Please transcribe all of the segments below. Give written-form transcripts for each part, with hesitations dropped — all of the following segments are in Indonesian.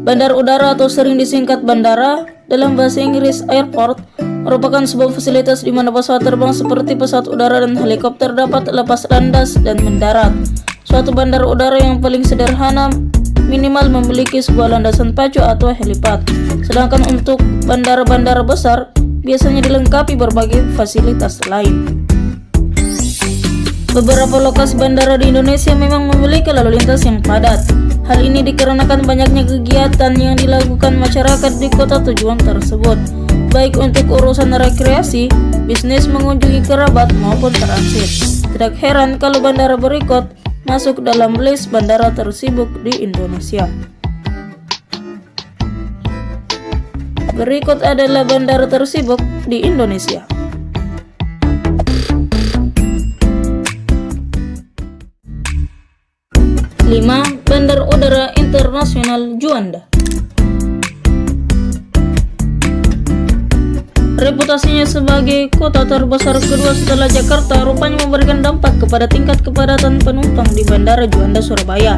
Bandar udara atau sering disingkat bandara dalam bahasa Inggris airport merupakan sebuah fasilitas di mana pesawat terbang seperti pesawat udara dan helikopter dapat lepas landas dan mendarat. Suatu bandar udara yang paling sederhana minimal memiliki sebuah landasan pacu atau helipad. Sedangkan untuk bandara-bandara besar biasanya dilengkapi berbagai fasilitas lain. Beberapa lokasi bandara di Indonesia memang memiliki lalu lintas yang padat. Hal ini dikarenakan banyaknya kegiatan yang dilakukan masyarakat di kota tujuan tersebut, baik untuk urusan rekreasi, bisnis, mengunjungi kerabat, maupun transit. Tidak heran kalau bandara berikut masuk dalam list bandara tersibuk di Indonesia. Berikut adalah bandara tersibuk di Indonesia. Lima, Bandar Udara Internasional Juanda. Reputasinya sebagai kota terbesar kedua setelah Jakarta rupanya memberikan dampak kepada tingkat kepadatan penumpang di Bandara Juanda Surabaya,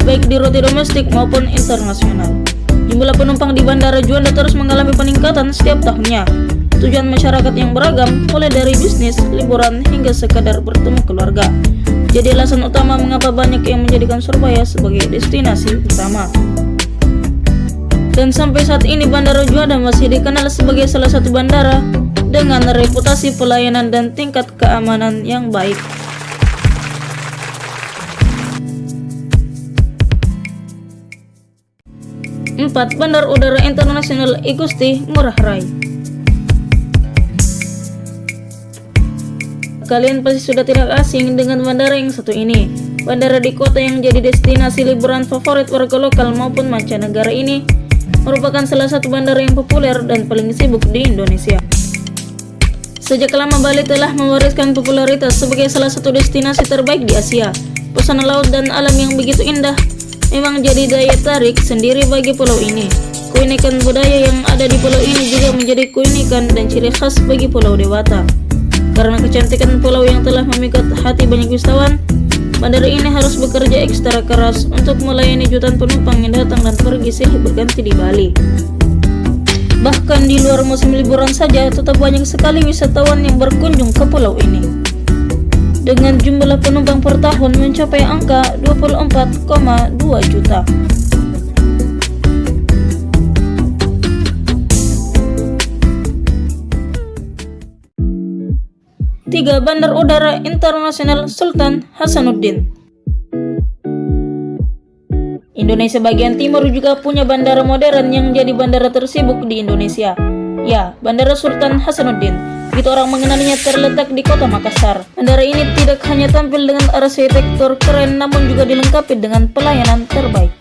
baik di rute domestik maupun internasional. Jumlah penumpang di Bandara Juanda terus mengalami peningkatan setiap tahunnya. Tujuan masyarakat yang beragam, mulai dari bisnis, liburan, hingga sekadar bertemu keluarga. Jadi alasan utama mengapa banyak yang menjadikan Surabaya sebagai destinasi utama. Dan sampai saat ini Bandara Juanda masih dikenal sebagai salah satu bandara dengan reputasi pelayanan dan tingkat keamanan yang baik. 4. Bandar Udara Internasional Igusti Ngurah Rai. Kalian pasti sudah tidak asing dengan bandara yang satu ini. Bandara di kota yang jadi destinasi liburan favorit warga lokal maupun mancanegara ini merupakan salah satu bandara yang populer dan paling sibuk di Indonesia. Sejak lama Bali telah mewariskan popularitas sebagai salah satu destinasi terbaik di Asia. Pesona laut dan alam yang begitu indah memang jadi daya tarik sendiri bagi pulau ini. Keunikan budaya yang ada di pulau ini juga menjadi keunikan dan ciri khas bagi Pulau Dewata. Karena kecantikan pulau yang telah memikat hati banyak wisatawan, bandara ini harus bekerja ekstra keras untuk melayani jutaan penumpang yang datang dan pergi silih berganti di Bali. Bahkan di luar musim liburan saja, tetap banyak sekali wisatawan yang berkunjung ke pulau ini. Dengan jumlah penumpang per tahun mencapai angka 24,2 juta. 3. Bandar Udara Internasional Sultan Hasanuddin. Indonesia bagian timur juga punya bandara modern yang jadi bandara tersibuk di Indonesia. Ya, Bandara Sultan Hasanuddin. Begitu orang mengenalinya, terletak di kota Makassar. Bandara ini tidak hanya tampil dengan arsitektur keren, namun juga dilengkapi dengan pelayanan terbaik.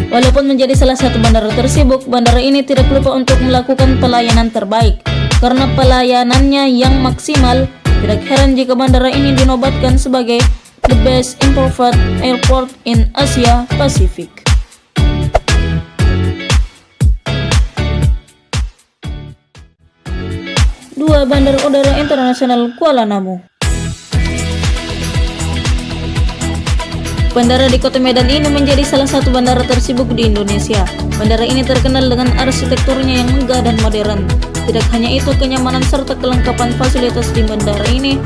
Walaupun menjadi salah satu bandara tersibuk, bandara ini tidak lupa untuk melakukan pelayanan terbaik. Karena pelayanannya yang maksimal, tidak heran jika bandara ini dinobatkan sebagai the best improved airport in Asia Pacific. 2. Bandar Udara Internasional Kuala Namu. Bandara di kota Medan ini menjadi salah satu bandara tersibuk di Indonesia. Bandara ini terkenal dengan arsitekturnya yang megah dan modern. Tidak hanya itu, kenyamanan serta kelengkapan fasilitas di bandara ini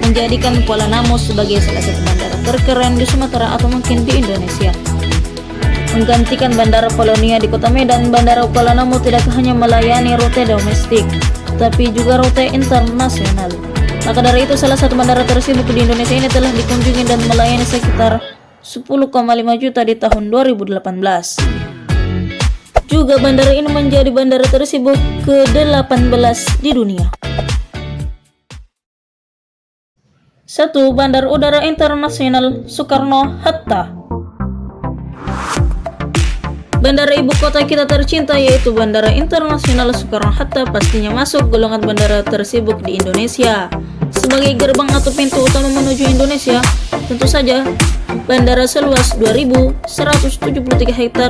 menjadikan Kuala Namu sebagai salah satu bandara terkeren di Sumatera atau mungkin di Indonesia. Menggantikan Bandara Polonia di kota Medan, Bandara Kuala Namu tidak hanya melayani rute domestik, tapi juga rute internasional. Maka dari itu, salah satu bandara tersibuk di Indonesia ini telah dikunjungi dan melayani sekitar 10,5 juta di tahun 2018. Juga bandara ini menjadi bandara tersibuk ke-18 di dunia. 1. Bandar Udara Internasional Soekarno-Hatta. Bandara ibu kota kita tercinta yaitu Bandara Internasional Soekarno-Hatta pastinya masuk golongan bandara tersibuk di Indonesia. Sebagai gerbang atau pintu utama menuju Indonesia, tentu saja bandara seluas 2.173 hektar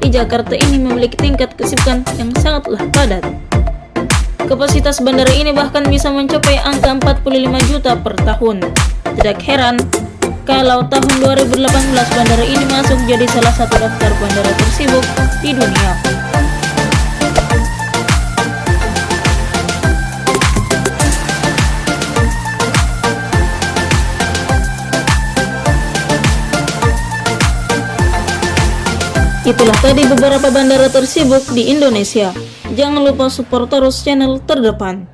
di Jakarta ini memiliki tingkat kesibukan yang sangatlah padat. Kapasitas bandara ini bahkan bisa mencapai angka 45 juta per tahun. Tidak heran Kalau tahun 2018 bandara ini masuk jadi salah satu daftar bandara tersibuk di dunia. Itulah tadi beberapa bandara tersibuk di Indonesia. Jangan lupa support terus channel terdepan.